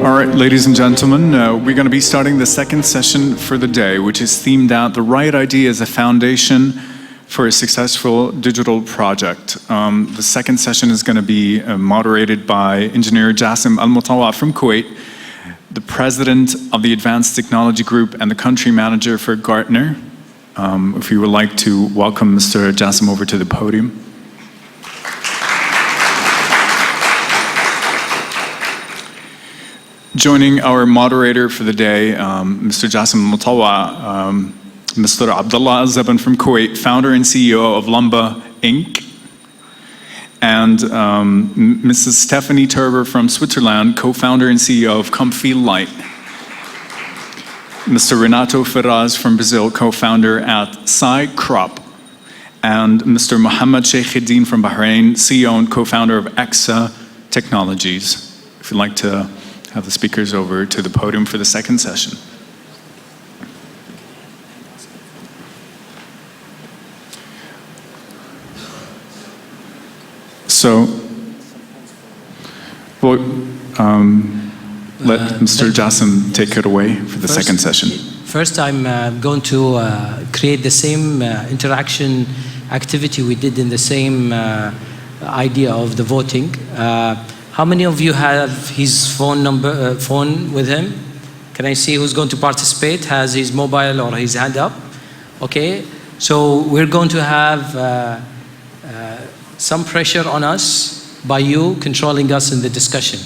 All right, ladies and gentlemen, we're going to be starting the second session for the day, which is themed out the right idea as a foundation for a successful digital project. The second session is going to be moderated by engineer Jassim Al-Mutawa from Kuwait, the president of the Advanced Technology Group and the country manager for Gartner. If you would like to welcome Mr. Jassim over to the podium. Joining our moderator for the day, Mr. Jassim Al-Mutawa, Mr. Abdullah Al-Zaban from Kuwait, founder and CEO of Lamba Inc., and Mrs. Stephanie Turber from Switzerland, co-founder and CEO of Comfy Light. Mr. Renato Ferraz from Brazil, co-founder at SciCrop, and Mr. Mohammed Sheikhuddin from Bahrain, CEO and co-founder of EXA Technologies. If you'd like to have the speakers over to the podium for the second session. So, we'll let Mr. Jassim take it away for the second session. First, I'm going to create the same interaction activity we did in the same idea of the voting. How many of you have his phone with him? Can I see who's going to participate? Has his mobile or his hand up? Okay, so we're going to have some pressure on us by you controlling us in the discussion.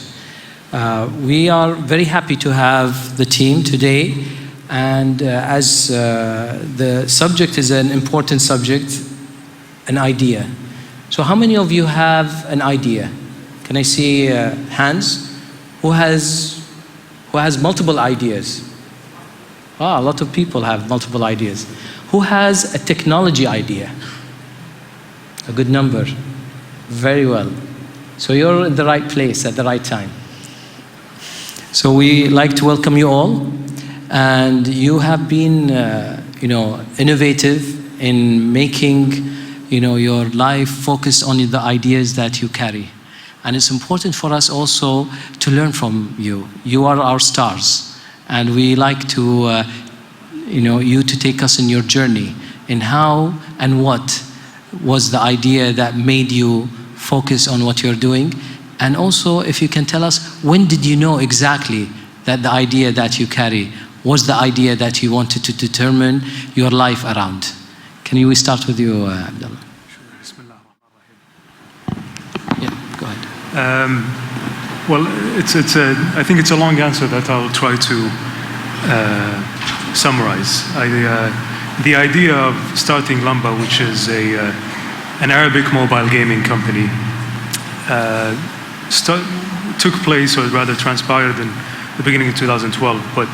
We are very happy to have the team today, and as the subject is an important subject, an idea. So how many of you have an idea? Can I see hands? Who has multiple ideas? A lot of people have multiple ideas. Who has a technology idea? A good number. Very well. So you're in the right place at the right time. So we like to welcome you all, and you have been, innovative in making, your life focused on the ideas that you carry. And it's important for us also to learn from you. You are our stars, and we like to, you to take us in your journey in how and what was the idea that made you focus on what you're doing. And also, if you can tell us, when did you know exactly that the idea that you carry was the idea that you wanted to determine your life around? Can we start with you, Abdullah? Well, I think it's a long answer that I'll try to summarize. The idea of starting Lamba, which is an Arabic mobile gaming company, took place, or rather transpired in the beginning of 2012. But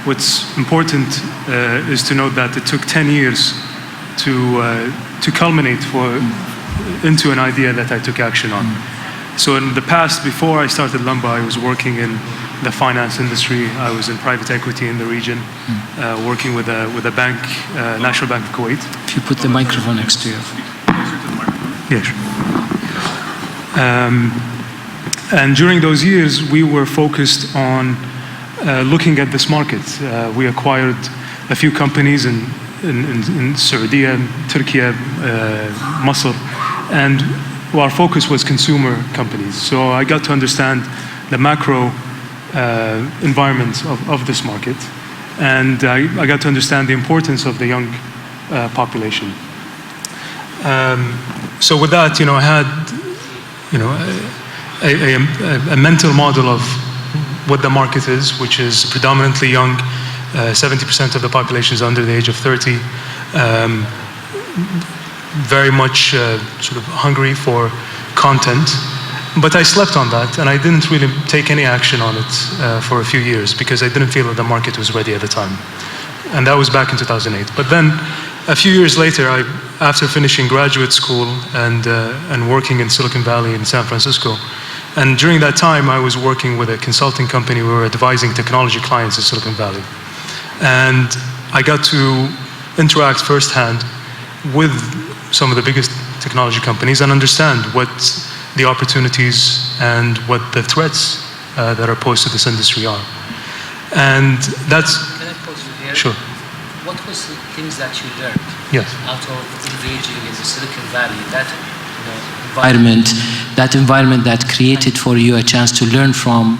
what's important is to note that it took 10 years to culminate into an idea that I took action on. So in the past, before I started Lamba, I was working in the finance industry. I was in private equity in the region, working with a bank, National Bank of Kuwait. If you put the microphone next to you. Yeah, sure. And during those years, we were focused on looking at this market. We acquired a few companies in Saudi, Turkey, Masr, and our focus was consumer companies. So I got to understand the macro environment of this market, and I got to understand the importance of the young population. So with that, I had, a mental model of what the market is, which is predominantly young. 70% of the population is under the age of 30. Very much sort of hungry for content. But I slept on that, and I didn't really take any action on it for a few years because I didn't feel that the market was ready at the time. And that was back in 2008. But then a few years later, after finishing graduate school and working in Silicon Valley in San Francisco, and during that time I was working with a consulting company. We were advising technology clients in Silicon Valley. And I got to interact firsthand with some of the biggest technology companies and understand what the opportunities and what the threats that are opposed to this industry are. And that's... Can I pause you here? Sure. What was the things that you learned out of engaging in the Silicon Valley, that environment that created for you a chance to learn from,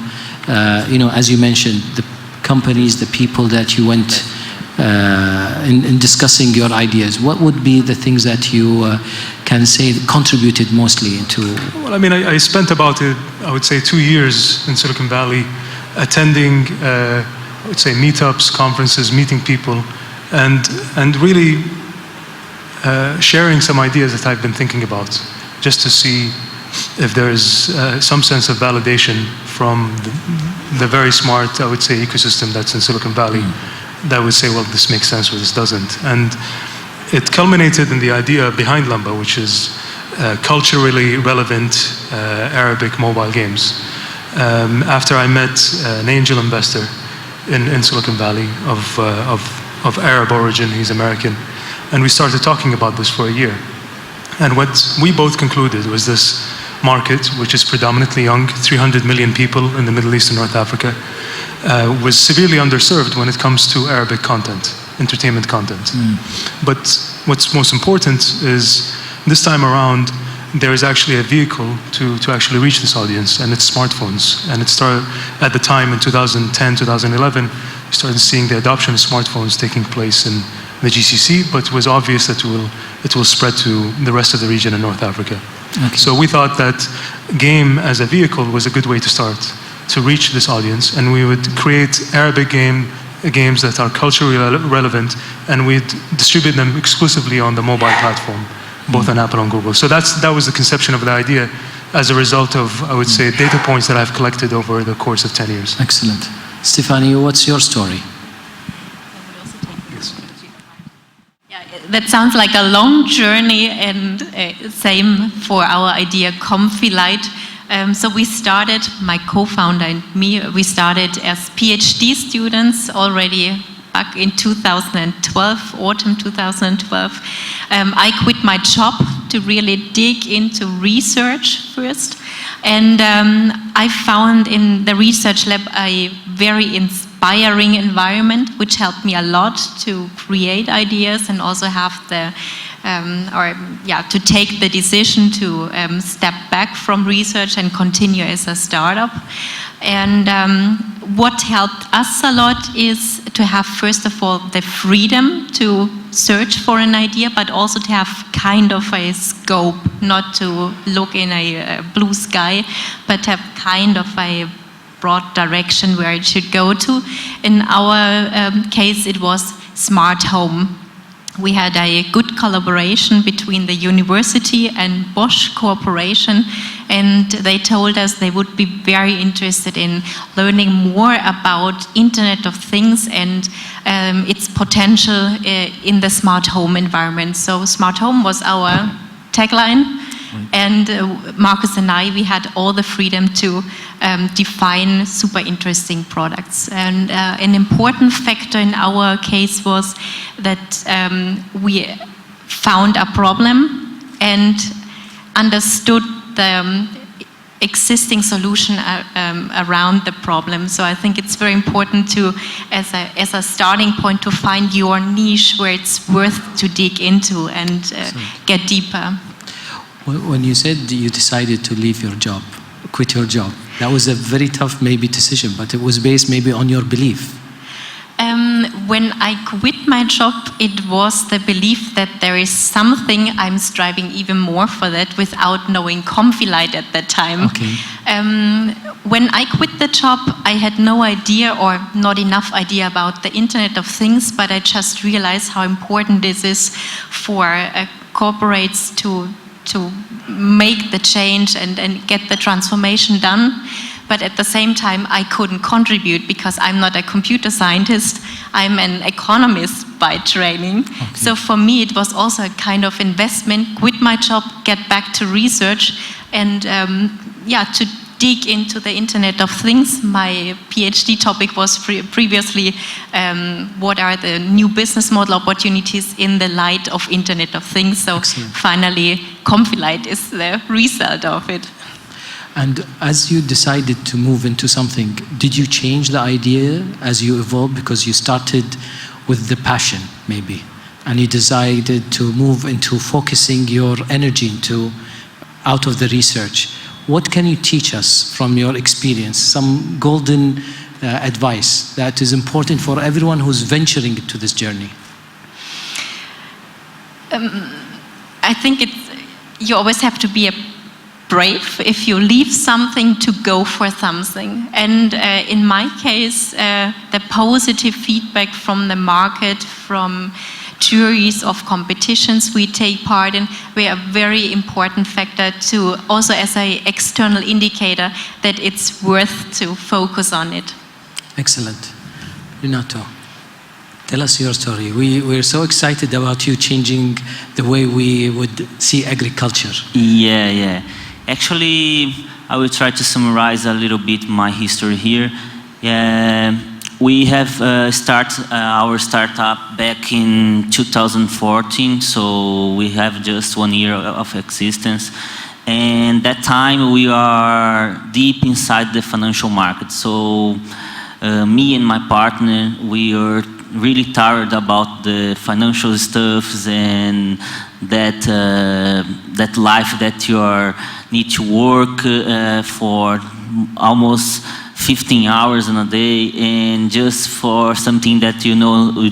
as you mentioned, the companies, the people that you went in discussing your ideas? What would be the things that you can say contributed mostly into? Well, I mean, I spent about, I would say, 2 years in Silicon Valley attending, I would say, meetups, conferences, meeting people, and really sharing some ideas that I've been thinking about, just to see if there's some sense of validation from the very smart, I would say, ecosystem that's in Silicon Valley that would say, well, this makes sense or this doesn't. And it culminated in the idea behind Lamba, which is culturally relevant Arabic mobile games. After I met an angel investor in Silicon Valley of Arab origin, he's American, and we started talking about this for a year. And what we both concluded was this market, which is predominantly young, 300 million people in the Middle East and North Africa, was severely underserved when it comes to Arabic content, entertainment content. But what's most important is this time around, there is actually a vehicle to actually reach this audience, and it's smartphones. And it started at the time in 2010, 2011, we started seeing the adoption of smartphones taking place in the GCC, but it was obvious that it will spread to the rest of the region in North Africa. Okay. So we thought that game as a vehicle was a good way to start, to reach this audience, and we would create Arabic games that are culturally relevant, and we'd distribute them exclusively on the mobile platform, both on Apple and Google. So that was the conception of the idea as a result of, I would say, data points that I've collected over the course of 10 years. Excellent. Stefani, what's your story? That sounds like a long journey, and same for our idea, Comfy-Lite. So we started, my co-founder and me, we started as PhD students already back in 2012, autumn 2012. I quit my job to really dig into research first. And I found in the research lab a very inspiring environment, which helped me a lot to create ideas and also have the, to take the decision to step back from research and continue as a startup. And what helped us a lot is to have, first of all, the freedom to search for an idea, but also to have kind of a scope, not to look in a blue sky, but have kind of a broad direction where it should go to. In our case, it was smart home. We had a good collaboration between the university and Bosch Corporation, and they told us they would be very interested in learning more about Internet of Things and its potential in the smart home environment. So smart home was our tagline. And Marcus and I, we had all the freedom to define super interesting products. And an important factor in our case was that we found a problem and understood the existing solution around the problem. So I think it's very important to, as a starting point, to find your niche where it's worth to dig into and get deeper. When you said you decided to leave your job, quit your job, that was a very tough maybe decision, but it was based maybe on your belief. When I quit my job, it was the belief that there is something I'm striving even more for that without knowing Comfy-Lite at that time. Okay. When I quit the job, I had no idea or not enough idea about the Internet of Things, but I just realized how important this is for corporates to make the change and get the transformation done. But at the same time, I couldn't contribute because I'm not a computer scientist. I'm an economist by training. Okay. So for me, it was also a kind of investment, quit my job, get back to research, and to dig into the Internet of Things. My PhD topic was previously what are the new business model opportunities in the light of Internet of Things. So Excellent. Finally, Comfy-Lite is the result of it. And as you decided to move into something, did you change the idea as you evolved? Because you started with the passion, maybe, and you decided to move into focusing your energy into out of the research. What can you teach us from your experience? Some golden advice that is important for everyone who's venturing into this journey. I think you always have to be brave if you leave something to go for something. And in my case, the positive feedback from the market, from juries of competitions we take part in, were a very important factor to also as an external indicator that it's worth to focus on it. Excellent. Renato, tell us your story. We're so excited about you changing the way we would see agriculture. Yeah. Actually, I will try to summarize a little bit my history here. We have started our startup back in 2014, so we have just 1 year of existence. And that time we are deep inside the financial market. So me and my partner, we are really tired about the financial stuffs and that life that you need to work for almost 15 hours in a day, and just for something that you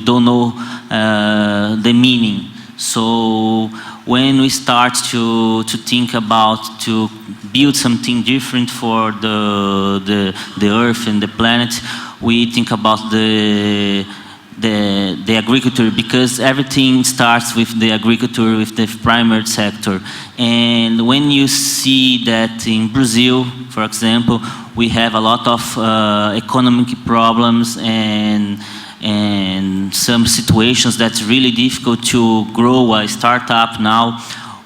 don't know the meaning. So when we start to think about to build something different for the earth and the planet, we think about the agriculture, because everything starts with the agriculture, with the primary sector. And when you see that in Brazil, for example, we have a lot of economic problems and some situations that's really difficult to grow a startup now,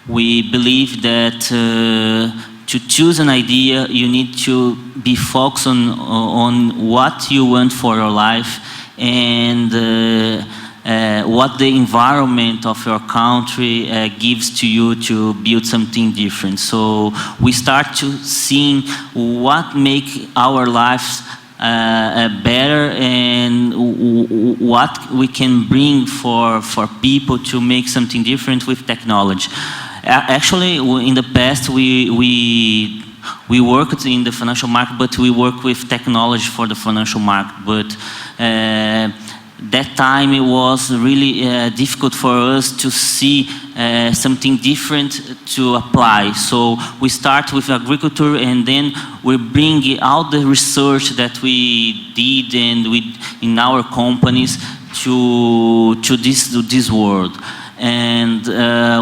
we believe that to choose an idea, you need to be focused on what you want for your life, and what the environment of your country gives to you to build something different. So we start to see what make our lives better, and what we can bring for people to make something different with technology. Actually, in the past, we worked in the financial market, but we work with technology for the financial market. But that time it was really difficult for us to see something different to apply. So we start with agriculture, and then we bring out the research that we did and in our companies to this world. And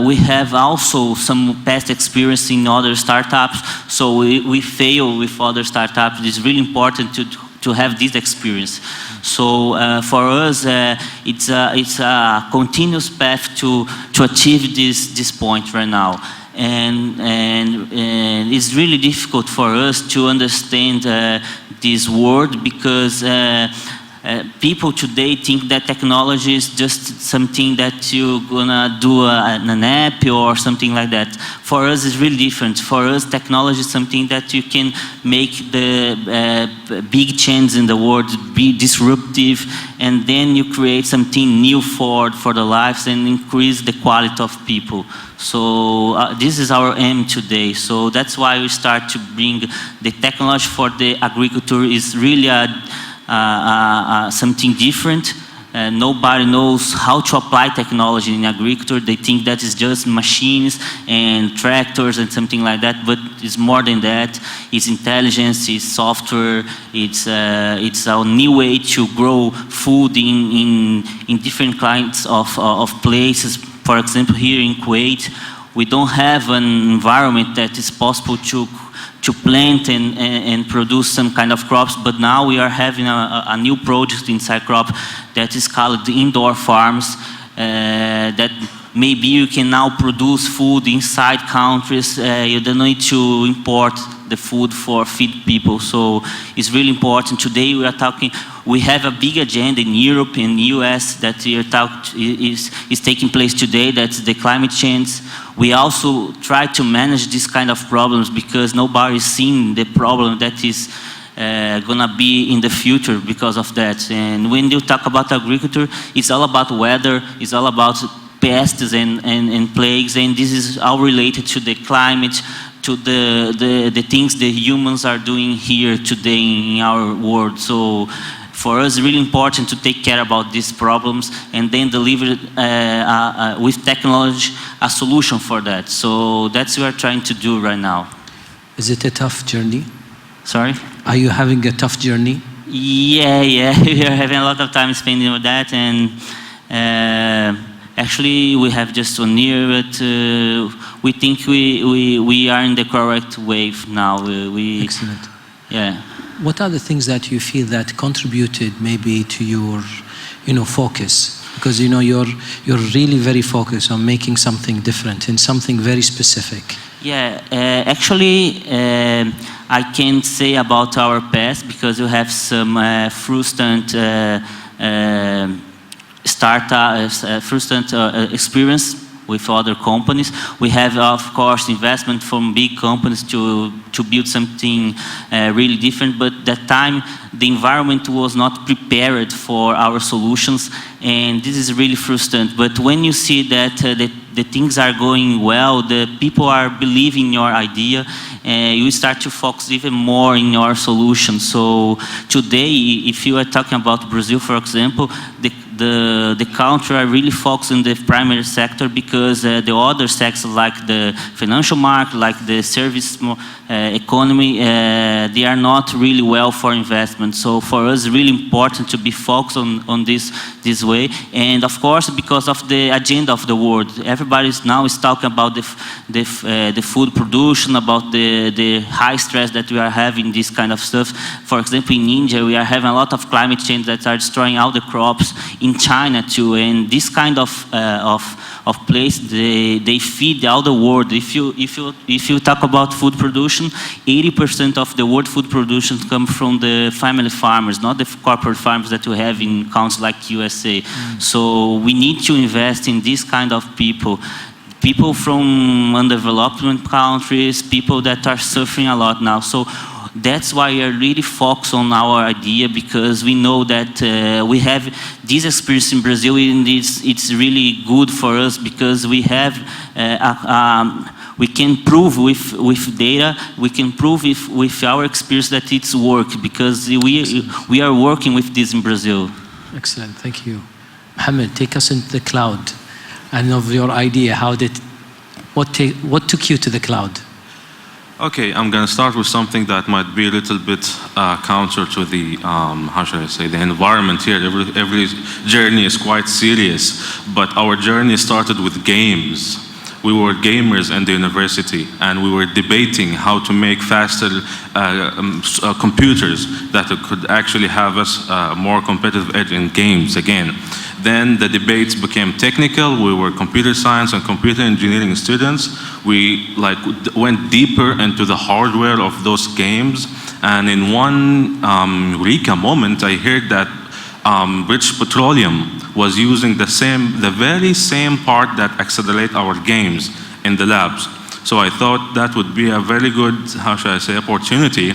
we have also some past experience in other startups, so we fail with other startups. It's really important to have this experience. So for us, it's a continuous path to achieve this point right now. And it's really difficult for us to understand this word, because people today think that technology is just something that you're gonna do an app or something like that. For us, it's really different. For us, technology is something that you can make the big change in the world, be disruptive, and then you create something new for the lives and increase the quality of people. So this is our aim today. So that's why we start to bring the technology for the agriculture. Is really something different. Nobody knows how to apply technology in agriculture. They think that is just machines and tractors and something like that, but it's more than that. It's intelligence, it's software, it's a new way to grow food in different kinds of places. For example, here in Kuwait, we don't have an environment that is possible to plant and produce some kind of crops, but now we are having a new project inside crop that is called the indoor farms, that maybe you can now produce food inside countries. You don't need to import the food for feed people. So it's really important. Today we have a big agenda in Europe and US that is taking place today. That's the climate change. We also try to manage this kind of problems because nobody is seeing the problem that is gonna be in the future because of that. And when you talk about agriculture, it's all about weather, it's all about pests and plagues, and this is all related to the climate, to the things the humans are doing here today in our world. So for us, it's really important to take care about these problems and then deliver with technology a solution for that. So that's what we're trying to do right now. Is it a tough journey? Sorry? Are you having a tough journey? Yeah, we are having a lot of time spending with that, and actually we have just 1 year, but we think we are in the correct wave now. Excellent. Yeah. What are the things that you feel that contributed maybe to your, focus? Because you're really very focused on making something different and something very specific. Yeah, actually, I can't say about our past because we have some frustrating experience with other companies. We have, of course, investment from big companies to build something really different, but that time the environment was not prepared for our solutions, and this is really frustrating. But when you see that the things are going well, the people are believing your idea, you start to focus even more in your solution. So today, if you are talking about Brazil, for example, the country are really focused on the primary sector because the other sectors like the financial market, like the service economy, they are not really well for investment. So for us, it's really important to be focused on this way. And of course, because of the agenda of the world, everybody now is talking about the food production, about the high stress that we are having, this kind of stuff. For example, in India, we are having a lot of climate change that are destroying all the crops. In China too, and this kind of place, they feed all the world. If you talk about food production, 80% of the world food production comes from the family farmers, not the corporate farmers that we have in countries like USA. So we need to invest in this kind of people from undeveloped countries, people that are suffering a lot now. So that's why we are really focused on our idea, because we know that we have this experience in Brazil, and it's really good for us because we have we can prove with data, we can prove with our experience that it's work, because we are working with this in Brazil. Excellent, thank you. Mohammed, take us into the cloud and of your idea. What took you to the cloud? Okay, I'm going to start with something that might be a little bit counter to the, how should I say, the environment here. Every journey is quite serious, but our journey started with games. We were gamers in the university, and we were debating how to make faster computers that could actually have us more competitive edge in games again. Then the debates became technical. We were computer science and computer engineering students. We went deeper into the hardware of those games. And in one eureka moment, I heard that British Petroleum was using the very same part that accelerate our games in the labs. So I thought that would be a very good, how should I say, opportunity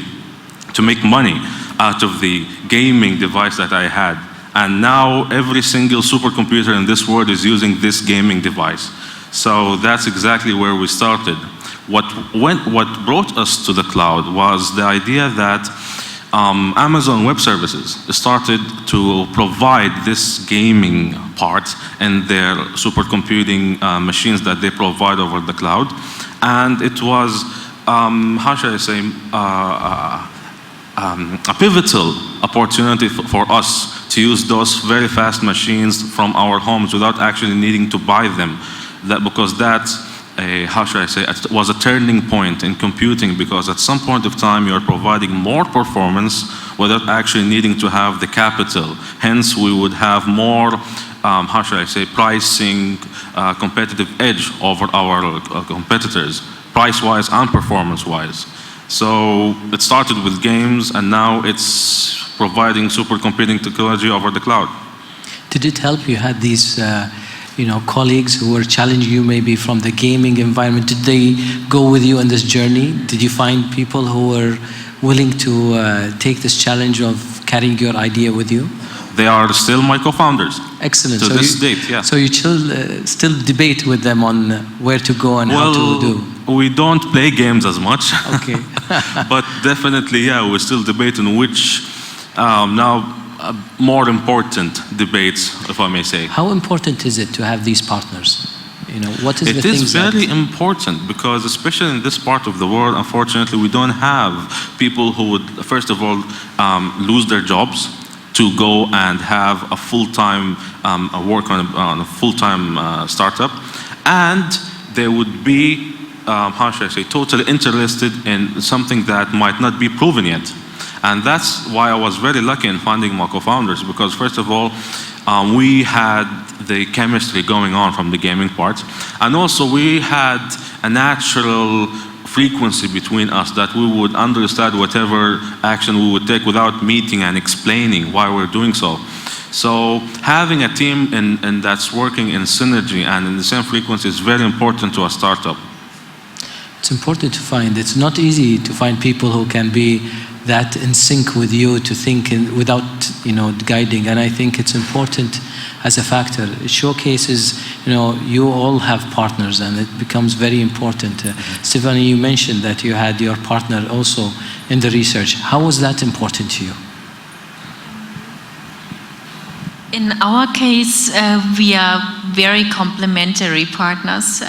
to make money out of the gaming device that I had. And now every single supercomputer in this world is using this gaming device. So that's exactly where we started. What brought us to the cloud was the idea that Amazon Web Services started to provide this gaming part in their supercomputing machines that they provide over the cloud. And it was, how should I say, a pivotal opportunity for us to use those very fast machines from our homes without actually needing to buy them. Because that how should I say, it was a turning point in computing, because at some point of time you are providing more performance without actually needing to have the capital. Hence, we would have more, how should I say, pricing, competitive edge over our competitors, price-wise and performance-wise. So it started with games, and now it's providing supercomputing technology over the cloud. Did it help you had these colleagues who were challenging you maybe from the gaming environment? Did they go with you on this journey? Did you find people who were willing to take this challenge of carrying your idea with you? They are still my co-founders. Excellent. To this date, yeah. So you still debate with them on where to go and how to do? We don't play games as much. Okay. But definitely, yeah, we still debate on which more important debates, if I may say. How important is it to have these partners? What is the things? It is very important, because especially in this part of the world, unfortunately, we don't have people who would, first of all, lose their jobs to go and have a full-time work on a full-time startup, and they would be, how should I say, totally interested in something that might not be proven yet. And that's why I was very lucky in finding my co-founders, because first of all, we had the chemistry going on from the gaming part, and also we had a natural frequency between us that we would understand whatever action we would take without meeting and explaining why we're doing so. So having a team and that's working in synergy and in the same frequency is very important to a startup. It's important to find. It's not easy to find people who can be that in sync with you, to think without guiding, and I think it's important as a factor. It showcases you all have partners, and it becomes very important. Stephanie, you mentioned that you had your partner also in the research. How was that important to you? In our case, we are very complementary partners.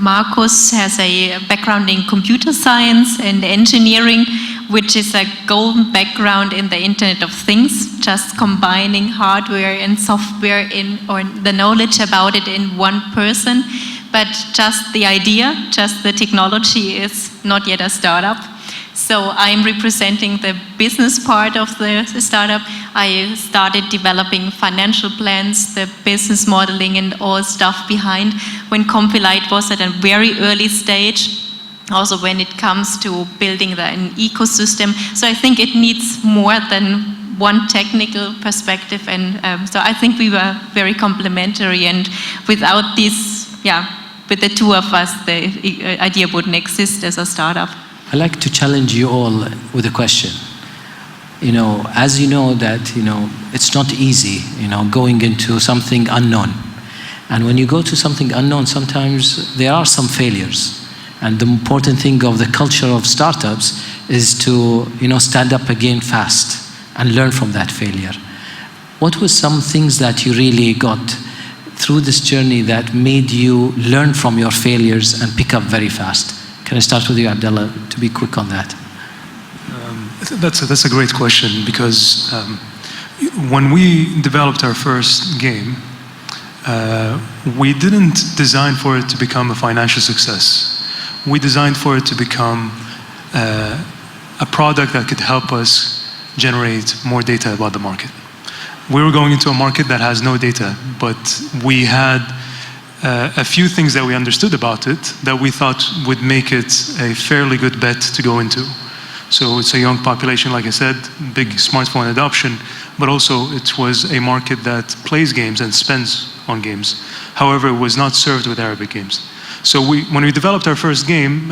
Marcus has a background in computer science and engineering, which is a golden background in the Internet of Things, just combining hardware and software or the knowledge about it in one person. But just the idea, just the technology is not yet a startup. So I'm representing the business part of the startup. I started developing financial plans, the business modeling and all stuff behind when Compilite was at a very early stage, also when it comes to building an ecosystem. So I think it needs more than one technical perspective, and so I think we were very complementary, and without this, with the two of us, the idea wouldn't exist as a startup. I'd like to challenge you all with a question. As you know that, it's not easy, going into something unknown. And when you go to something unknown, sometimes there are some failures. And the important thing of the culture of startups is to, stand up again fast and learn from that failure. What were some things that you really got through this journey that made you learn from your failures and pick up very fast? Can I start with you, Abdullah, to be quick on that? That's a great question, because when we developed our first game, we didn't design for it to become a financial success. We designed for it to become a product that could help us generate more data about the market. We were going into a market that has no data, but we had a few things that we understood about it that we thought would make it a fairly good bet to go into. So it's a young population, like I said, big smartphone adoption, but also it was a market that plays games and spends on games. However, it was not served with Arabic games. So when we developed our first game,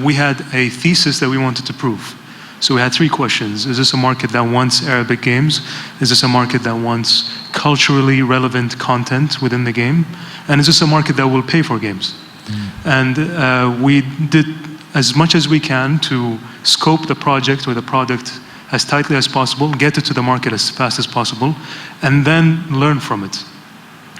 we had a thesis that we wanted to prove. So we had three questions. Is this a market that wants Arabic games? Is this a market that wants culturally relevant content within the game? And is this a market that will pay for games? And we did as much as we can to scope the project or the product as tightly as possible, get it to the market as fast as possible, and then learn from it.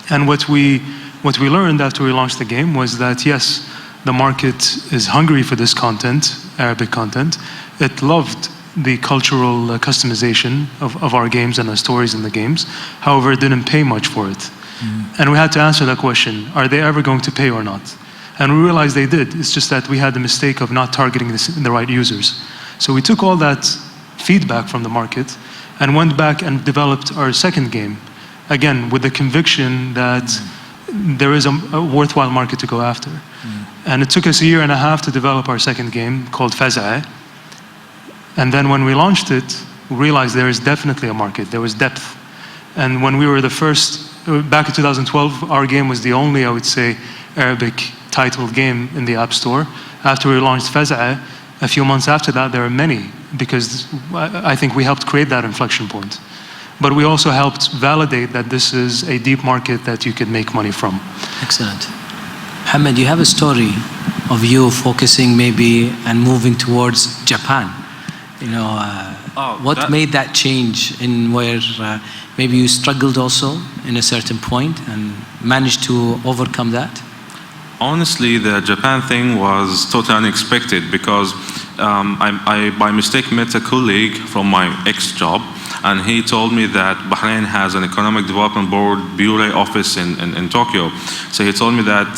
And what we learned after we launched the game was that, yes, the market is hungry for this content, Arabic content. It loved the cultural customization of our games and the stories in the games. However, it didn't pay much for it. And we had to answer that question, are they ever going to pay or not? And we realized they did. It's just that we had the mistake of not targeting the right users. So we took all that feedback from the market and went back and developed our second game, again, with the conviction that there is a worthwhile market to go after. And it took us 1.5 years to develop our second game called Faz'a. And then when we launched it, we realized there is definitely a market, there was depth. And when we were the first, back in 2012, our game was the only, I would say, Arabic titled game in the App Store. After we launched Faz'a, a few months after that, there are many, because I think we helped create that inflection point. But we also helped validate that this is a deep market that you can make money from. Excellent. Mohammed, you have a story of you focusing maybe and moving towards Japan. You know, what made that change in where maybe you struggled also in a certain point and managed to overcome that? Honestly, the Japan thing was totally unexpected because I by mistake met a colleague from my ex-job, and he told me that Bahrain has an Economic Development Board Bureau office in Tokyo. So he told me that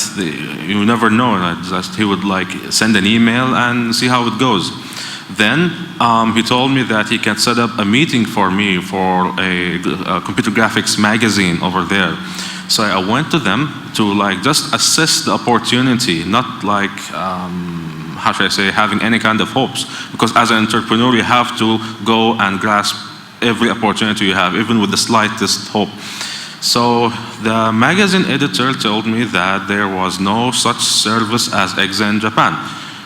you never know, and just he would like send an email and see how it goes. Then he told me that he can set up a meeting for me for a computer graphics magazine over there. So I went to them to like just assess the opportunity, not like, how should I say, having any kind of hopes. Because as an entrepreneur, you have to go and grasp every opportunity you have, even with the slightest hope. So the magazine editor told me that there was no such service as EXA in Japan,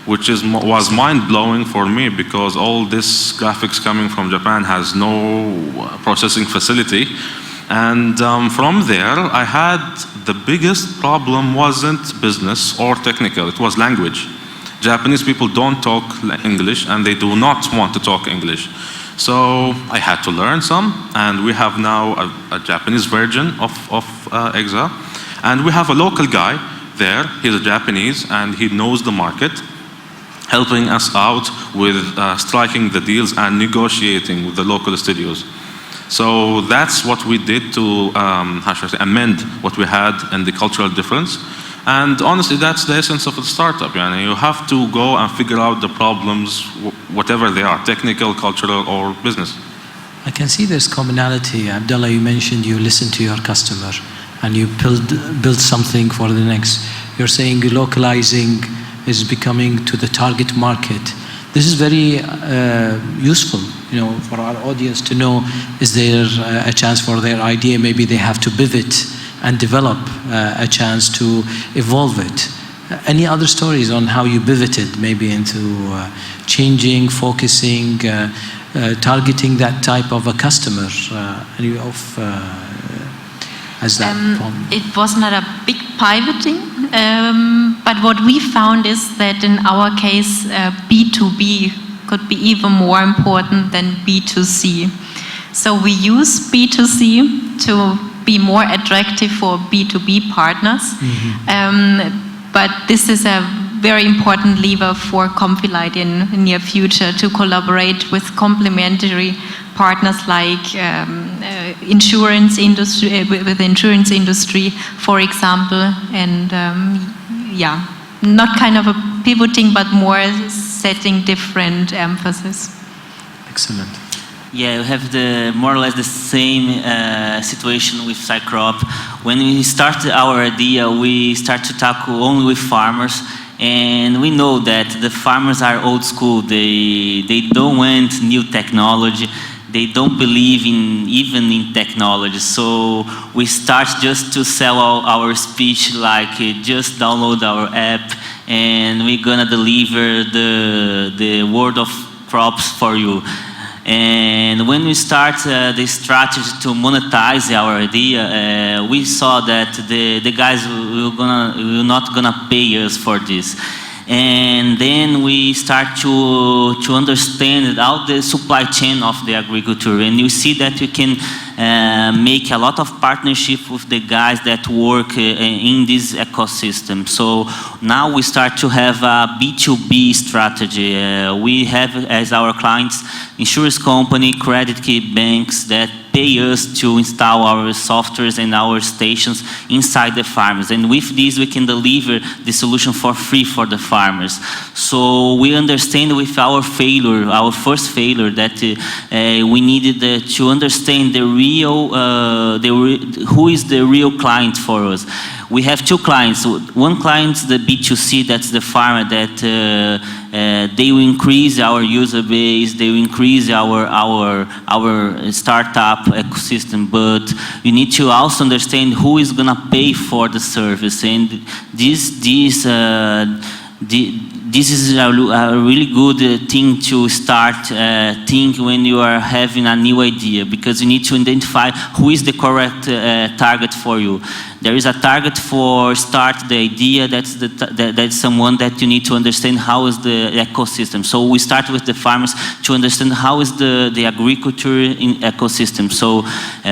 which was mind-blowing for me because all this graphics coming from Japan has no processing facility. And from there, I had the biggest problem wasn't business or technical, it was language. Japanese people don't talk English and they do not want to talk English. So I had to learn some, and we have now a Japanese version of EXA. And we have a local guy there, he's a Japanese, and he knows the market, helping us out with striking the deals and negotiating with the local studios. So that's what we did to how should I say, amend what we had in the cultural difference. And honestly, that's the essence of a startup. You have to go and figure out the problems, whatever they are, technical, cultural, or business. I can see there's commonality. Abdullah, you mentioned you listen to your customer and you build something for the next. You're saying localizing is becoming to the target market. This is very useful, for our audience to know, is there a chance for their idea? Maybe they have to pivot and develop a chance to evolve it. Any other stories on how you pivoted maybe into changing, focusing, targeting that type of a customer? As that problem? It was not a big pivoting, but what we found is that in our case, B2B could be even more important than B2C. So we use B2C to be more attractive for B2B partners, but this is a very important lever for Confilight in the near future to collaborate with complementary partners like insurance industry, with insurance industry, for example, and not kind of a pivoting, but more setting different emphasis. Excellent. Yeah, we have more or less the same situation with Cycrop. When we started our idea, we start to tackle only with farmers. And we know that the farmers are old school. They don't want new technology. They don't believe even in technology. So we start just to sell our speech like just download our app and we're gonna deliver the world of crops for you. And when we start the strategy to monetize our idea, we saw that the guys will not gonna pay us for this. And then we start to understand all the supply chain of the agriculture, and you see that you can make a lot of partnership with the guys that work in this ecosystem. So now we start to have a B2B strategy. We have as our clients insurance company, credit banks that pay us to install our softwares and our stations inside the farmers. And with this, we can deliver the solution for free for the farmers. So we understand with our failure, our first failure, that we needed to understand the real, who is the real client for us. We have two clients. One client is the B2C, that's the farmer that they will increase our user base, they will increase our startup ecosystem, but you need to also understand who is gonna pay for the service. And this is a really good thing to start think when you are having a new idea, because you need to identify who is the correct target for you. There is a target for start the idea, that's someone that you need to understand how is the ecosystem. So we start with the farmers to understand how is the agriculture in ecosystem. So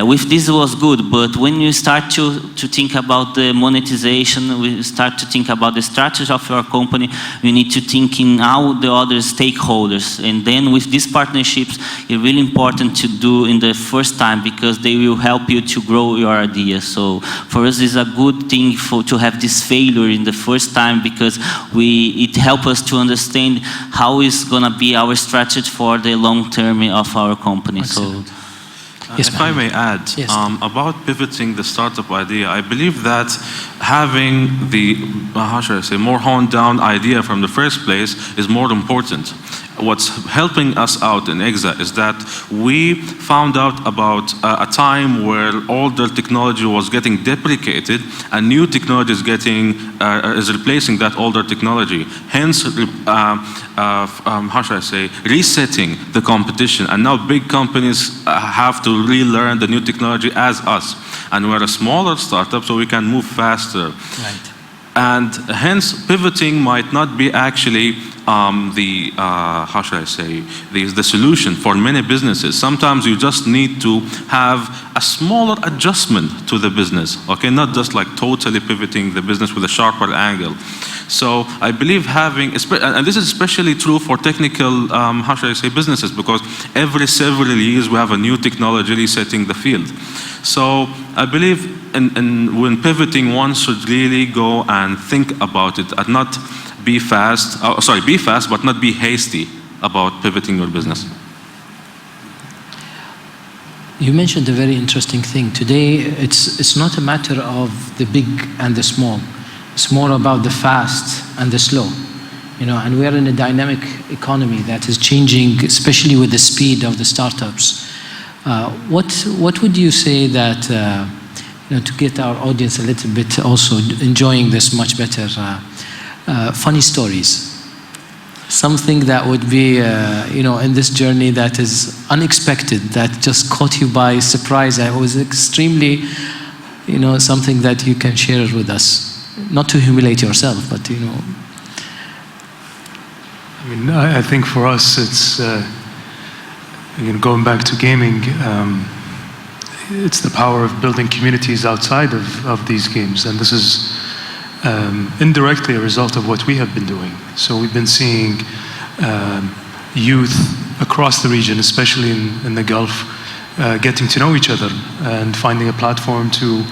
with this was good, but when you start to think about the monetization, we start to think about the strategy of your company, you need to think in how the other stakeholders. And then with these partnerships, it's really important to do in the first time, because they will help you to grow your idea. So for us, it's a good thing to have this failure in the first time, because it helps us to understand how is going to be our strategy for the long term of our company. Excellent. So. Yes, if I may add, yes. About pivoting the startup idea, I believe that having the, how should I say, more honed down idea from the first place is more important. What's helping us out in EGZA is that we found out about a time where older technology was getting deprecated and new technology is replacing that older technology. Hence, how should I say, resetting the competition. And now big companies have to relearn the new technology as us. And we're a smaller startup, so we can move faster. Right. And hence, pivoting might not be actually how should I say, the solution for many businesses. Sometimes you just need to have a smaller adjustment to the business, okay? Not just like totally pivoting the business with a sharper angle. So I believe having, and this is especially true for technical, how should I say, businesses, because every several years we have a new technology resetting the field. So I believe when pivoting, one should really go and think about it and not be fast, be fast, but not be hasty about pivoting your business. You mentioned a very interesting thing. Today, it's not a matter of the big and the small. It's more about the fast and the slow. You know, and we are in a dynamic economy that is changing, especially with the speed of the startups. What would you say that, to get our audience a little bit also enjoying this much better, funny stories? Something that would be, in this journey that is unexpected, that just caught you by surprise. It was extremely, something that you can share with us. Not to humiliate yourself, but, I mean, I think for us, it's, going back to gaming, it's the power of building communities outside of these games. And this is indirectly a result of what we have been doing. So we've been seeing youth across the region, especially in the Gulf, getting to know each other and finding a platform to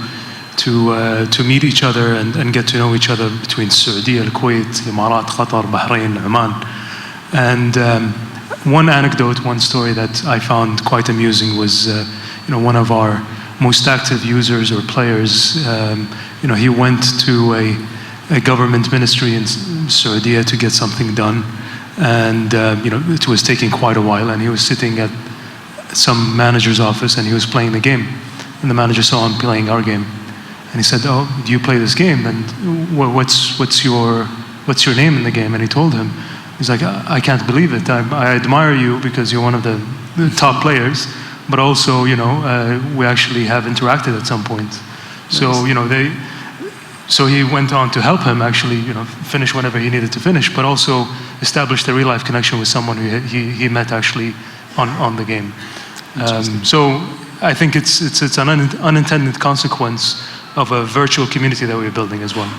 meet each other and get to know each other between Saudi, Kuwait, Emirat, Qatar, Bahrain, Oman. And one anecdote, one story that I found quite amusing was, one of our most active users or players, he went to a government ministry in Saudi to get something done. And, it was taking quite a while, and he was sitting at some manager's office and he was playing the game. And the manager saw him playing our game. And he said, "Oh, do you play this game? And what's your name in the game?" And he told him, he's like, "I can't believe it. I admire you because you're one of the top players, but also, we actually have interacted at some point." So, so he went on to help him actually, finish whatever he needed to finish, but also establish a real life connection with someone who he met actually on the game. So I think it's an unintended consequence of a virtual community that we're building as well.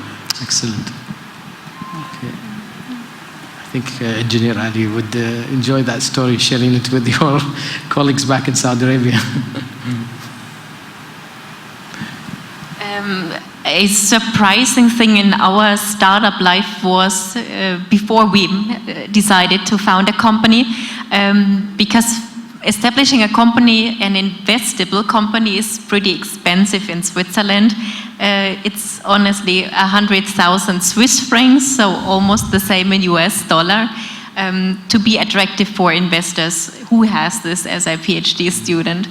Excellent. Okay. I think Engineer Ali would enjoy that story, sharing it with your colleagues back in Saudi Arabia. A surprising thing in our startup life was before we decided to found a company, because establishing a company, an investable company, is pretty expensive in Switzerland. It's honestly 100,000 Swiss francs, so almost the same in US dollar, to be attractive for investors. Who has this as a PhD student?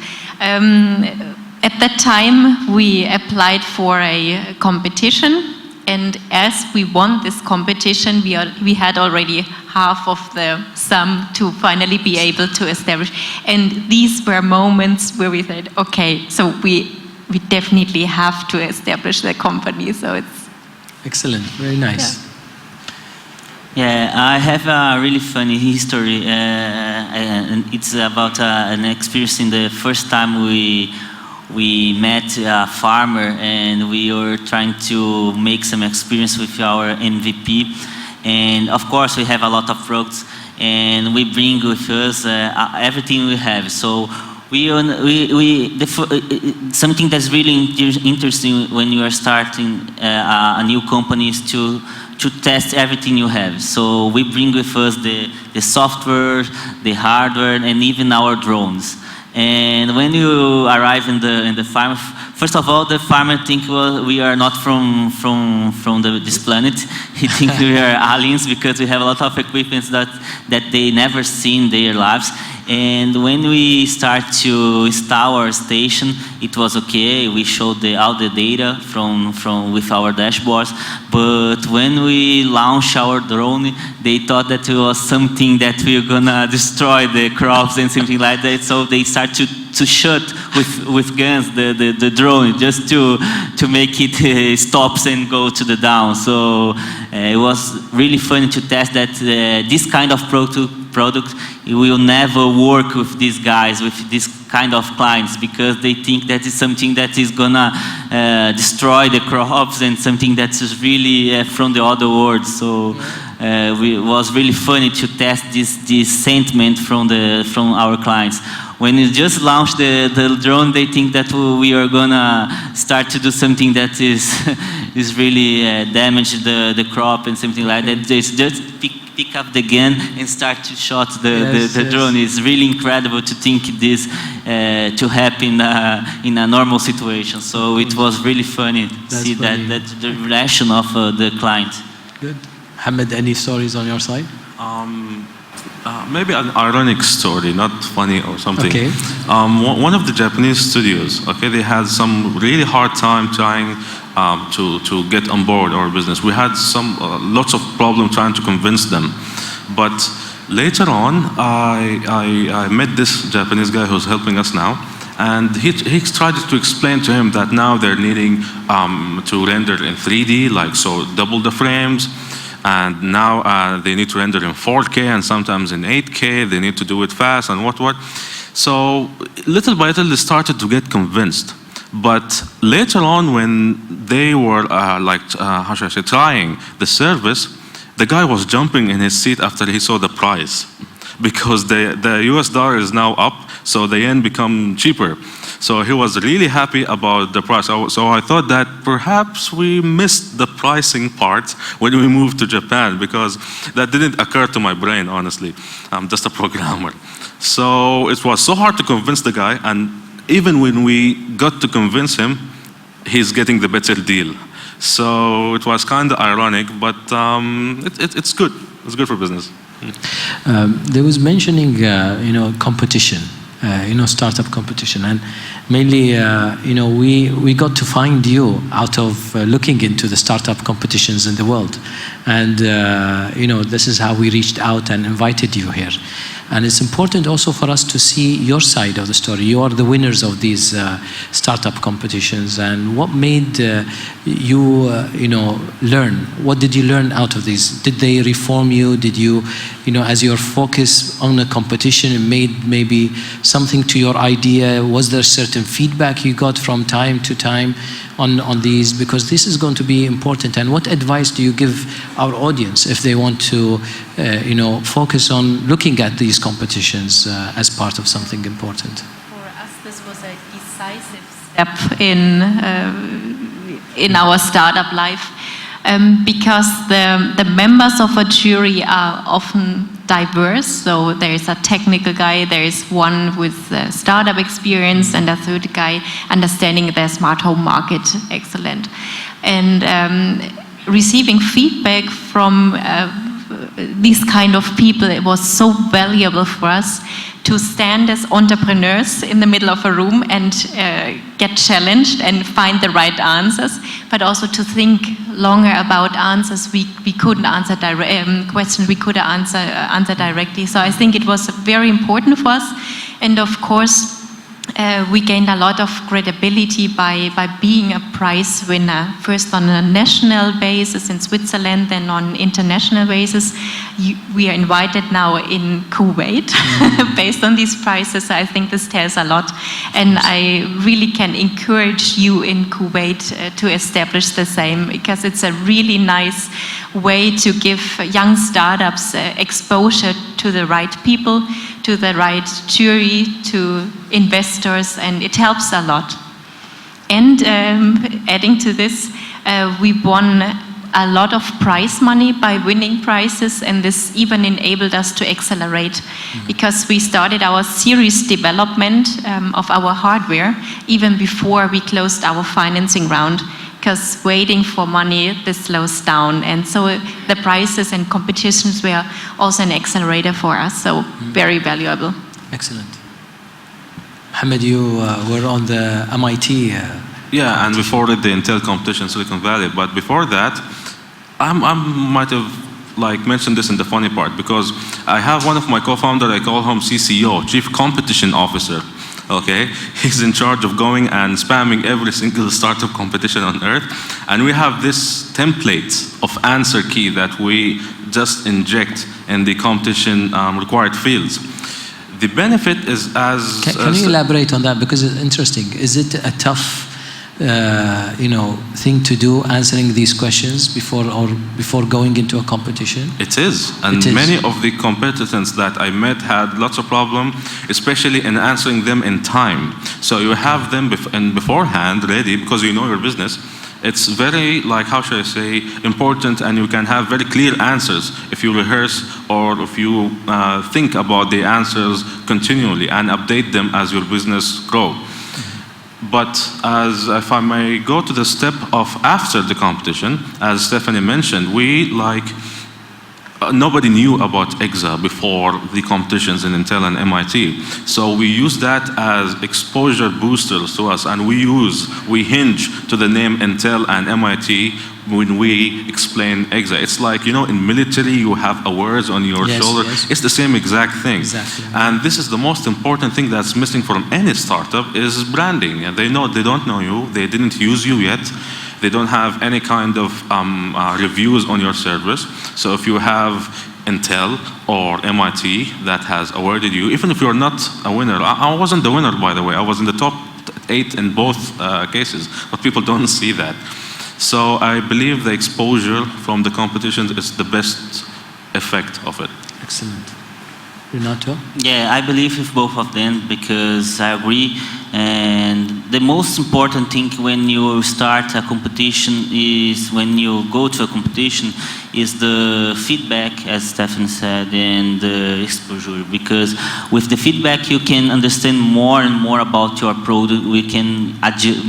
At that time, we applied for a competition, and as we won this competition, we had already half of the sum to finally be able to establish. And these were moments where we said, okay, so we definitely have to establish the company. So it's excellent, very nice. Yeah, I have a really funny history, and it's about an experience in the first time we met a farmer, and we were trying to make some experience with our MVP. And of course, we have a lot of products, and we bring with us everything we have. So something that's really interesting when you are starting a new company is to test everything you have. So we bring with us the software, the hardware, and even our drones. And when you arrive in the farm, first of all, the farmer thinks, well, we are not from this planet. He thinks we are aliens because we have a lot of equipment that they never seen in their lives. And when we start to install our station, it was okay. We showed all the data with our dashboards. But when we launched our drone, they thought that it was something that we were gonna destroy the crops and something like that. So they start to shoot with guns the drone just to make it stops and go to the down. So it was really fun to test that this kind of product will never work with these guys, with this kind of clients, because they think that is something that is gonna destroy the crops and something that is really from the other world. So it was really funny to test this sentiment from our clients. When we just launched the drone, they think that we are gonna start to do something that is really damage the crop and something like that. They just pick up the gun and start to shoot the drone. It's really incredible to think this to happen in a normal situation. So it was really funny to see that the reaction of the client. Good. Hamid, any stories on your side? Maybe an ironic story, not funny or something. Okay. One of the Japanese studios, okay, they had some really hard time trying to get on board our business. We had lots of problems trying to convince them. But later on, I met this Japanese guy who's helping us now, and he tried to explain to him that now they're needing to render in 3D, like so double the frames. And now they need to render in 4K and sometimes in 8K. They need to do it fast and what. So little by little they started to get convinced. But later on, when they were how should I say, trying the service, the guy was jumping in his seat after he saw the price, because the US dollar is now up, so the yen become cheaper. So he was really happy about the price. So I thought that perhaps we missed the pricing part when we moved to Japan, because that didn't occur to my brain, honestly. I'm just a programmer. So it was so hard to convince the guy, and even when we got to convince him, he's getting the better deal. So it was kind of ironic, but it's good. It's good for business. There was mentioning, competition. Startup competition, and mainly, we got to find you out of looking into the startup competitions in the world, and this is how we reached out and invited you here. And it's important also for us to see your side of the story. You are the winners of these startup competitions, and what made you, learn? What did you learn out of these? Did they reform you? Did you as your focus on a competition, it made maybe something to your idea? Was there certain feedback you got from time to time on these? Because this is going to be important. And what advice do you give our audience if they want to, focus on looking at these competitions as part of something important? For us, this was a decisive step in our startup life. Because the members of a jury are often diverse. So there is a technical guy, there is one with startup experience, and a third guy understanding the smart home market excellent. And receiving feedback from these kind of people, it was so valuable for us to stand as entrepreneurs in the middle of a room and get challenged and find the right answers, but also to think longer about answers we couldn't answer questions we could answer directly. So I think it was very important for us, and of course we gained a lot of credibility by being a prize winner, first on a national basis in Switzerland, then on international basis. We are invited now in Kuwait based on these prizes. I think this tells a lot, and I really can encourage you in Kuwait to establish the same, because it's a really nice way to give young startups exposure to the right people, to the right jury, to investors, and it helps a lot. And adding to this, we won a lot of prize money by winning prizes, and this even enabled us to accelerate, because we started our series development of our hardware even before we closed our financing round, because waiting for money, this slows down. And so the prizes and competitions were also an accelerator for us, so very valuable. Excellent. Mohammed, you were on the MIT. Yeah, and before the Intel competition in Silicon Valley. But before that, I might have mentioned this in the funny part, because I have one of my co-founders, I call him CCO, Chief Competition Officer. Okay, he's in charge of going and spamming every single startup competition on earth, and we have this template of answer key that we just inject in the competition required fields. The benefit is as... Can you elaborate on that, because it's interesting. Is it a tough thing to do, answering these questions before going into a competition? It is, and many of the competitors that I met had lots of problem, especially in answering them in time. So you have them beforehand ready, because you know your business. It's very, how should I say, important, and you can have very clear answers if you rehearse or if you think about the answers continually and update them as your business grows. But as if I may go to the step of after the competition, as Stephanie mentioned, we nobody knew about EGZA before the competitions in Intel and MIT. So we use that as exposure boosters to us, and we hinge to the name Intel and MIT when we explain EGZA. It's in military you have awards on your shoulder. Yes. It's the same exact thing. Exactly. And this is the most important thing that's missing from any startup is branding. And they don't know you, they didn't use you yet. They don't have any kind of reviews on your service. So if you have Intel or MIT that has awarded you, even if you're not a winner, I wasn't the winner, by the way. I was in the top 8 in both cases, but people don't see that. So I believe the exposure from the competitions is the best effect of it. Excellent. Renato? Yeah, I believe with both of them, because I agree. And the most important thing when you start a competition is, when you go to a competition, is the feedback, as Stefan said, and the exposure. Because with the feedback, you can understand more and more about your product. We can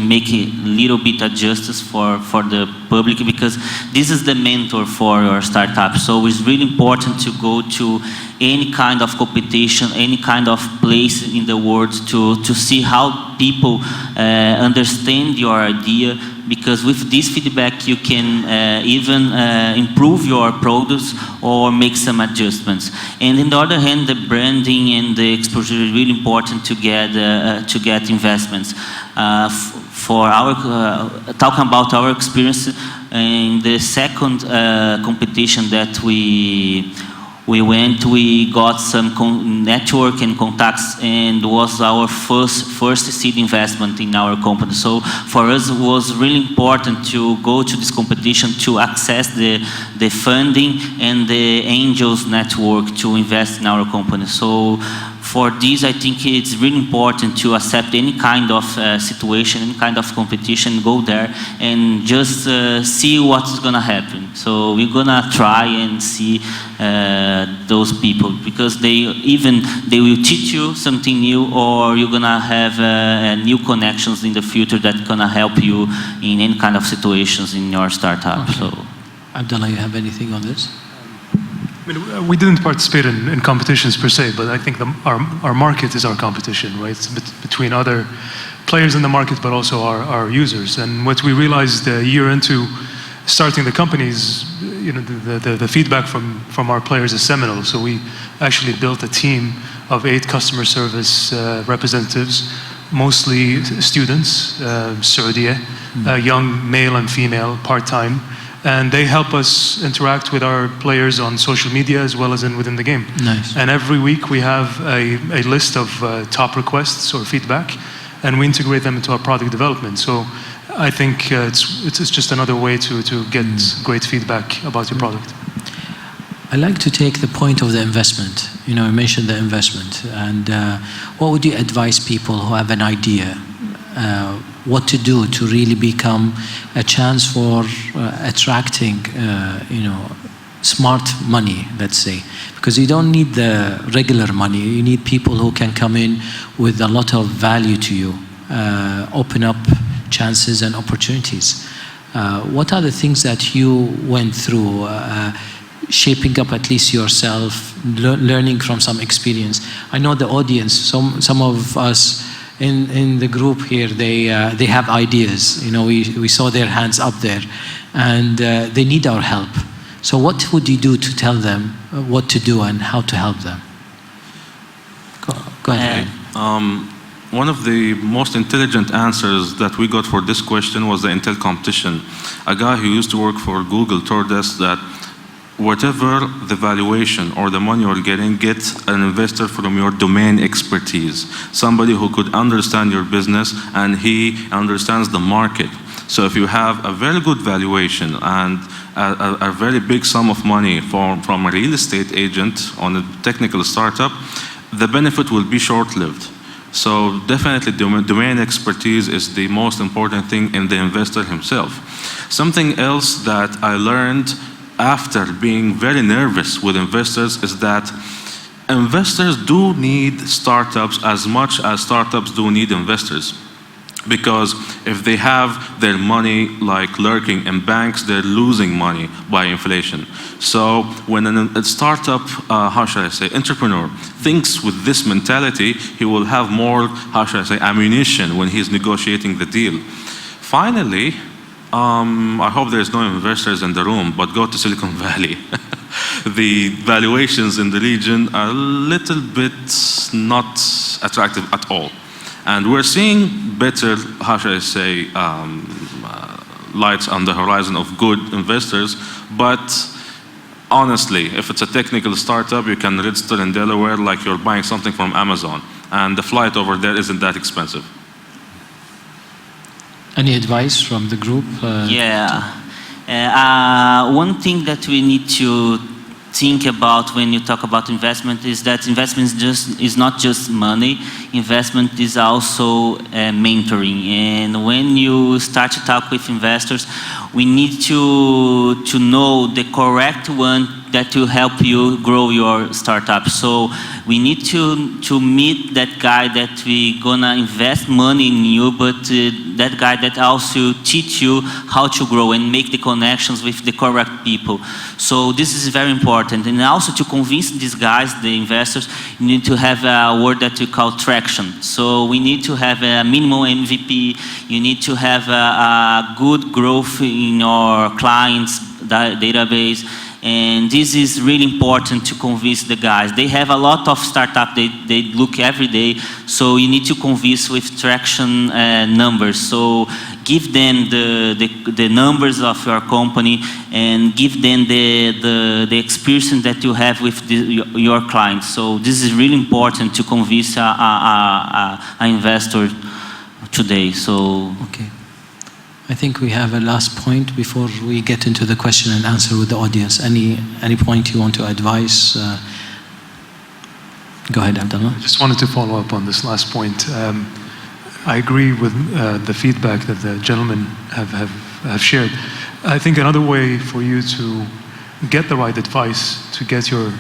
make a little bit adjustments for the public, because this is the mentor for your startup. So it's really important to go to any kind of competition, any kind of place in the world to see how people understand your idea, because with this feedback you can even improve your products or make some adjustments. And on the other hand, the branding and the exposure is really important to get investments. For our talking about our experience in the second competition that we we got some network and contacts, and was our first seed investment in our company. So for us, it was really important to go to this competition to access the funding and the angels network to invest in our company. So for this, I think it's really important to accept any kind of situation, any kind of competition, go there and just see what's gonna happen. So we're gonna try and see those people, because they will teach you something new, or you're gonna have new connections in the future that gonna help you in any kind of situations in your startup. Okay. So, Abdullah, you have anything on this? I mean, we didn't participate in competitions per se, but I think our market is our competition, right? It's between other players in the market, but also our users. And what we realized a year into starting the companies, you know, the feedback from our players is seminal. So we actually built a team of 8 customer service representatives, mostly students, Saudi, young male and female, part-time. And they help us interact with our players on social media as well as within the game. Nice. And every week we have a list of top requests or feedback, and we integrate them into our product development. So I think it's just another way to get great feedback about your product. I like to take the point of the investment. You know, you mentioned the investment. And what would you advise people who have an idea? What to do to really become a chance for attracting, you know, smart money, let's say. Because you don't need the regular money. You need people who can come in with a lot of value to you, open up chances and opportunities. What are the things that you went through, shaping up at least yourself, learning from some experience? I know the audience, some of us in the group here, they have ideas. You know, we saw their hands up there, and they need our help. So what would you do to tell them what to do and how to help them? Go ahead. One of the most intelligent answers that we got for this question was the Intel competition. A guy who used to work for Google told us that whatever the valuation or the money you're getting, get an investor from your domain expertise. Somebody who could understand your business and he understands the market. So if you have a very good valuation and a very big sum of money from a real estate agent on a technical startup, the benefit will be short-lived. So definitely domain expertise is the most important thing in the investor himself. Something else that I learned after being very nervous with investors is that investors do need startups as much as startups do need investors. Because if they have their money like lurking in banks, they're losing money by inflation. So when a startup, entrepreneur thinks with this mentality, he will have more, ammunition when he's negotiating the deal. Finally, I hope there's no investors in the room, but go to Silicon Valley. The valuations in the region are a little bit not attractive at all. And we're seeing better, lights on the horizon of good investors. But honestly, if it's a technical startup, you can register in Delaware like you're buying something from Amazon. And the flight over there isn't that expensive. Any advice from the group? One thing that we need to think about when you talk about investment is that investment is not just money. Investment is also mentoring. And when you start to talk with investors, we need to know the correct one that will help you grow your startup. So we need to meet that guy that we gonna invest money in you, but that guy that also teach you how to grow and make the connections with the correct people. So this is very important. And also to convince these guys, the investors, you need to have a word that we call traction. So we need to have a minimum MVP. You need to have a good growth in your clients' database. And this is really important to convince the guys. They have a lot of startup, they look every day, so you need to convince with traction numbers. So give them the numbers of your company and give them the experience that you have with your clients. So this is really important to convince an investor today. So okay. I think we have a last point before we get into the question and answer with the audience. Any point you want to advise? Go ahead, Abdullah. I just wanted to follow up on this last point. I agree with the feedback that the gentlemen have shared. I think another way for you to get the right advice, to get your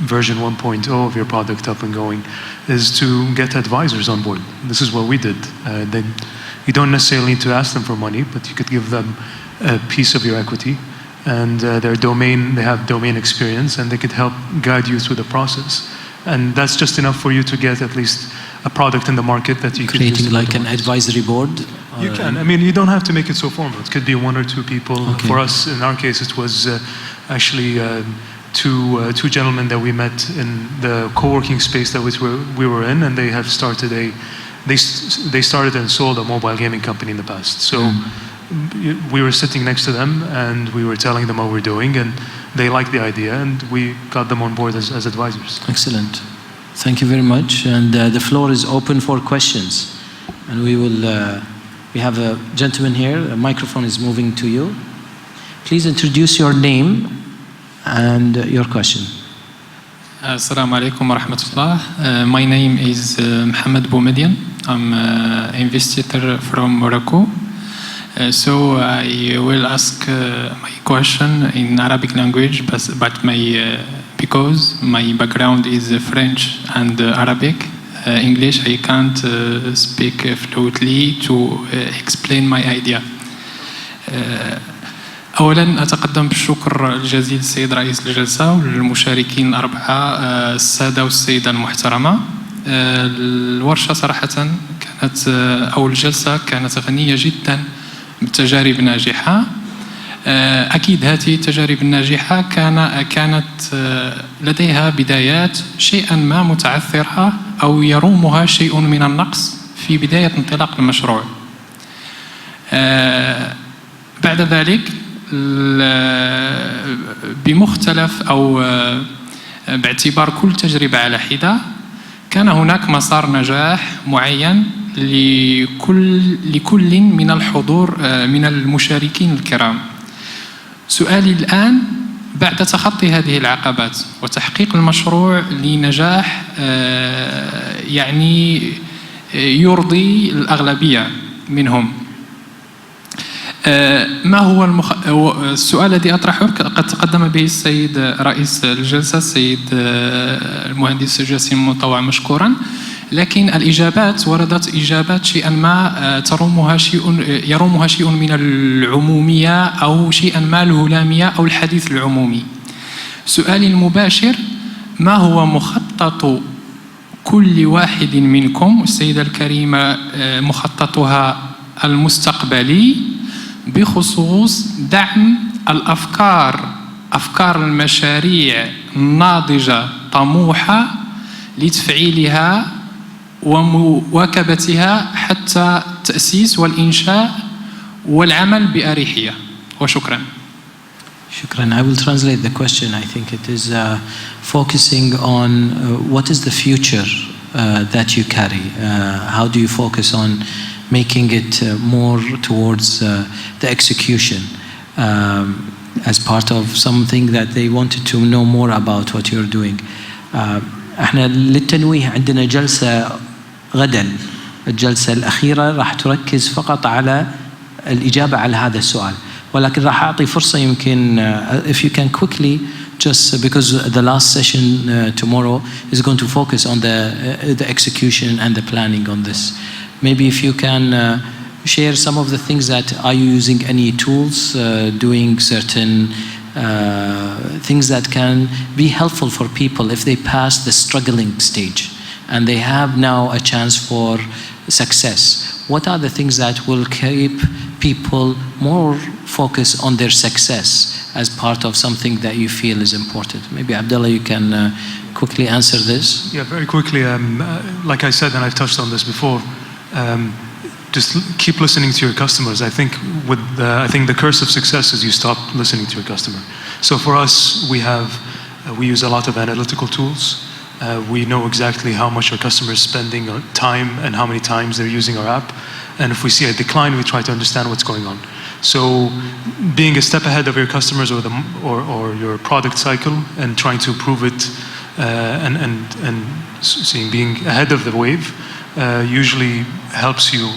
version 1.0 of your product up and going, is to get advisors on board. This is what we did. You don't necessarily need to ask them for money, but you could give them a piece of your equity, and they have domain experience, and they could help guide you through the process. And that's just enough for you to get at least a product in the market that you can use. Creating like an advisory board? You can. I mean, you don't have to make it so formal. It could be one or two people. Okay. For us, in our case, it was actually two gentlemen that we met in the co-working space that we were in, and they have started they started and sold a mobile gaming company in the past. So we were sitting next to them, and we were telling them what we're doing, and they liked the idea, and we got them on board as advisors. Excellent. Thank you very much. And the floor is open for questions. And we have a gentleman here. A microphone is moving to you. Please introduce your name and your question. Assalamu alaikum wa rahmatullah. My name is Mohammed Boumedian. I'm an investigator from Morocco. So I will ask my question in Arabic language, but because my background is French and Arabic, English I can't speak fluently to explain my idea. أولاً أتقدم بالشكر الجزيل للسيد رئيس الجلسة والمشاركين الأربعة السادة والسيدة المحترمة. الورشة صراحة كانت أو الجلسة كانت غنية جداً بتجارب ناجحة. أكيد هذه التجارب الناجحة كانت لديها بدايات شيئاً ما متعثرة أو يرومها شيء من النقص في بداية انطلاق المشروع. بعد ذلك بمختلف أو باعتبار كل تجربة على حدة كان هناك مسار نجاح معين لكل من الحضور من المشاركين الكرام. سؤالي الآن بعد تخطي هذه العقبات وتحقيق المشروع لنجاح يعني يرضي الأغلبية منهم، ما هو السؤال الذي أطرحه قد تقدم به السيد رئيس الجلسة السيد المهندس جاسم مطوع مشكورا، لكن الإجابات وردت إجابات شيئا ما يرومها شيء من العمومية أو شيئا ما الهلامية أو الحديث العمومي. سؤالي المباشر: ما هو مخطط كل واحد منكم، السيدة الكريمة مخططها المستقبلي، بخصوص دعم الأفكار، أفكار المشاريع الناضجة طموحة لتفعيلها ومواكبتها حتى التأسيس والإنشاء والعمل بأريحية؟ وشكرا. Shukran. I will translate the question. I think it is focusing on what is the future that you carry. How do you focus on making it more towards the execution as part of something that they wanted to know more about what you're doing. احنا للتنويه عندنا جلسة غدا، الجلسة الأخيرة راح تركز فقط على الإجابة على هذا السؤال، ولكن راح أعطي فرصة يمكن if you can quickly just because the last session tomorrow is going to focus on the execution and the planning on this. Maybe if you can share some of the things that are you using any tools, doing certain things that can be helpful for people if they pass the struggling stage and they have now a chance for success. What are the things that will keep people more focused on their success as part of something that you feel is important? Maybe Abdullah, you can quickly answer this. Yeah, very quickly. Like I said, and I've touched on this before, just keep listening to your customers. I think the curse of success is you stop listening to your customer. So for us, we use a lot of analytical tools. We know exactly how much our customers are spending on time and how many times they're using our app. And if we see a decline, we try to understand what's going on. So being a step ahead of your customers or your product cycle and trying to improve it and being ahead of the wave usually helps you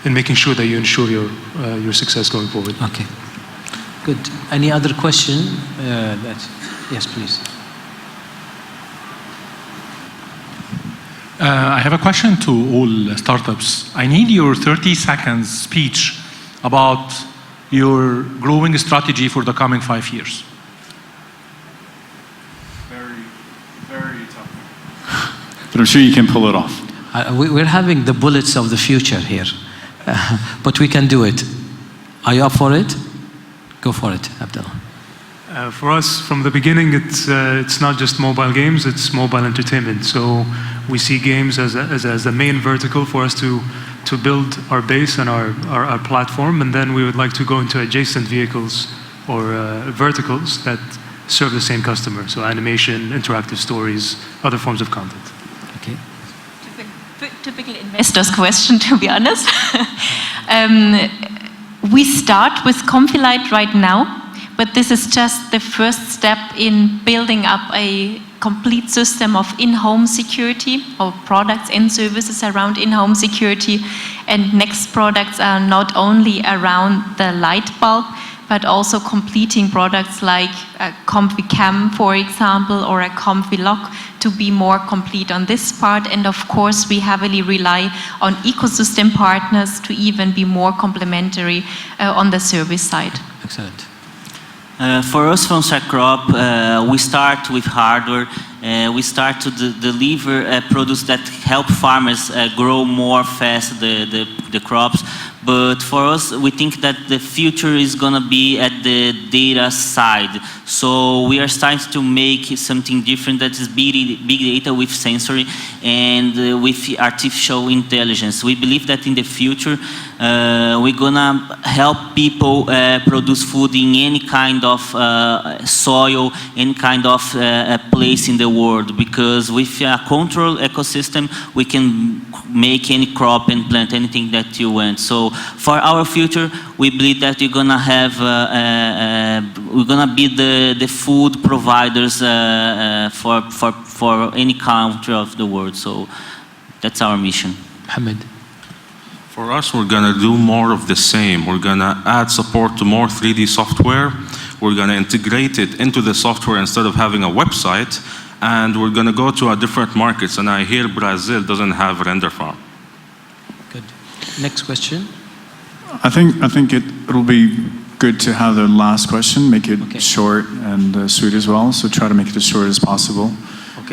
in making sure that you ensure your success going forward. Okay, good. Any other question? Yes, please. I have a question to all startups. I need your 30 seconds speech about your growing strategy for the coming 5 years. Very, very tough. But I'm sure you can pull it off. We're having the bullets of the future here, but we can do it. Are you up for it? Go for it, Abdullah. For us, from the beginning, it's not just mobile games, it's mobile entertainment. So we see games as the main vertical for us to build our base and our platform, and then we would like to go into adjacent vehicles or verticals that serve the same customer. So animation, interactive stories, other forms of content. Okay. Typical investor's question, to be honest. We start with Confilight right now, but this is just the first step in building up a complete system of in-home security or products and services around in-home security. And next products are not only around the light bulb, but also completing products like a ComfiCam, for example, or a ComfiLock to be more complete on this part. And of course, we heavily rely on ecosystem partners to even be more complementary on the service side. Excellent. For us from Sacrop, we start with hardware. We start to deliver products that help farmers grow more fast the crops. But for us, we think that the future is going to be at the data side. So we are starting to make something different that is big data with sensory and with artificial intelligence. We believe that in the future, we're going to help people produce food in any kind of soil, any kind of place in the world. Because with a controlled ecosystem, we can make any crop and plant anything that you want. So for our future, we believe that we're gonna have, we're gonna be the food providers for any country of the world. So that's our mission. Mohammed. For us, we're gonna do more of the same. We're gonna add support to more 3D software. We're gonna integrate it into the software instead of having a website. And we're going to go to different markets. And I hear Brazil doesn't have a render farm. Good. Next question. I think it'll be good to have the last question, make it short and sweet as well. So try to make it as short as possible,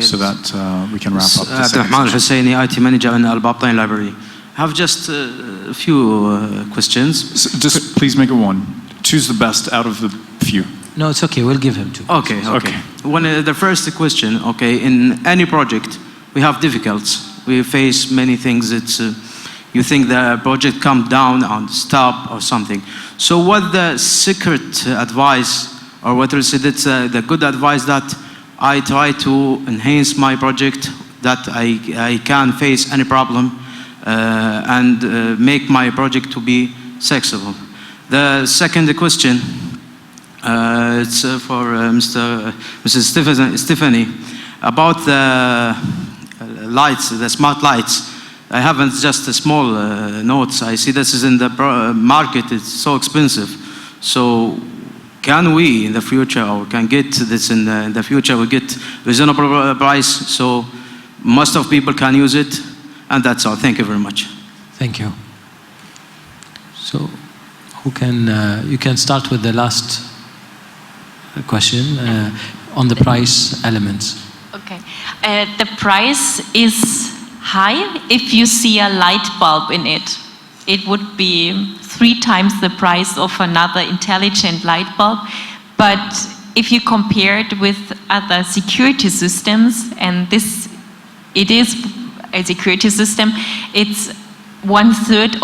so that we can wrap up the second session. Husseini, IT manager in Al-Babtain Library. I have just a few questions. So just please make it one. Choose the best out of the few. No, it's okay. We'll give him two. Okay. The first question, in any project, we have difficulties. We face many things. You think the project come down and stop or something. So what the secret advice, or what is it, the good advice that I try to enhance my project, that I can face any problem and make my project to be successful. The second question, it's for Mrs. Stephanie, about the lights, the smart lights. I haven't just a small notes. I see this is in the market. It's so expensive. So can we in the future, or can get this in the future, we get reasonable price so most of people can use it? And that's all. Thank you very much. Thank you. So who can, you can start with the last question on the price elements. Okay. The price is high if you see a light bulb in it. it would be 3 times the price of another intelligent light bulb. But if you compare it with other security systems, and it is a security system, it's 1/3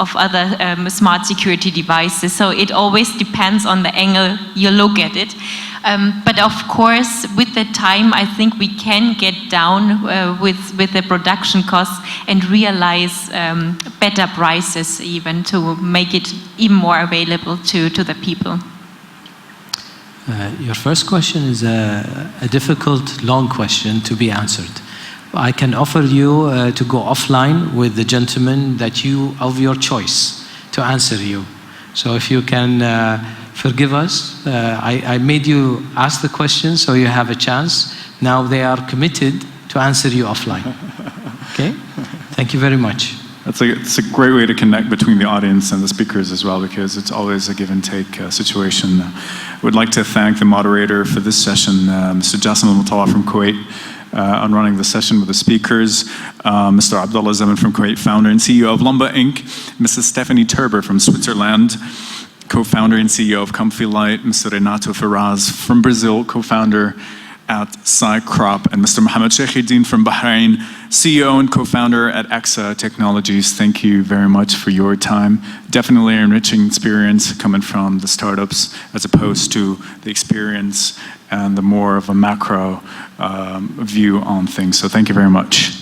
of other smart security devices. So it always depends on the angle you look at it. But of course, with the time, I think we can get down with the production costs and realize better prices even to make it even more available to the people. Your first question is a difficult, long question to be answered. I can offer you to go offline with the gentleman of your choice to answer you. So if you can forgive us, I made you ask the question, so you have a chance. Now they are committed to answer you offline. Okay? Thank you very much. It's a great way to connect between the audience and the speakers as well, because it's always a give and take situation. I would like to thank the moderator for this session, Mr. Jassim al-Mutawwa from Kuwait, on running the session with the speakers, Mr. Abdullah Zaman from Kuwait, founder and CEO of Lumba Inc., Mrs. Stephanie Turber from Switzerland, co-founder and CEO of Comfy Light, Mr. Renato Ferraz from Brazil, co-founder at Cycrop, and Mr. Mohammed Sheikhuddin from Bahrain, CEO and co-founder at AXA Technologies. Thank you very much for your time. Definitely an enriching experience coming from the startups as opposed to the experience and the more of a macro view on things. So thank you very much.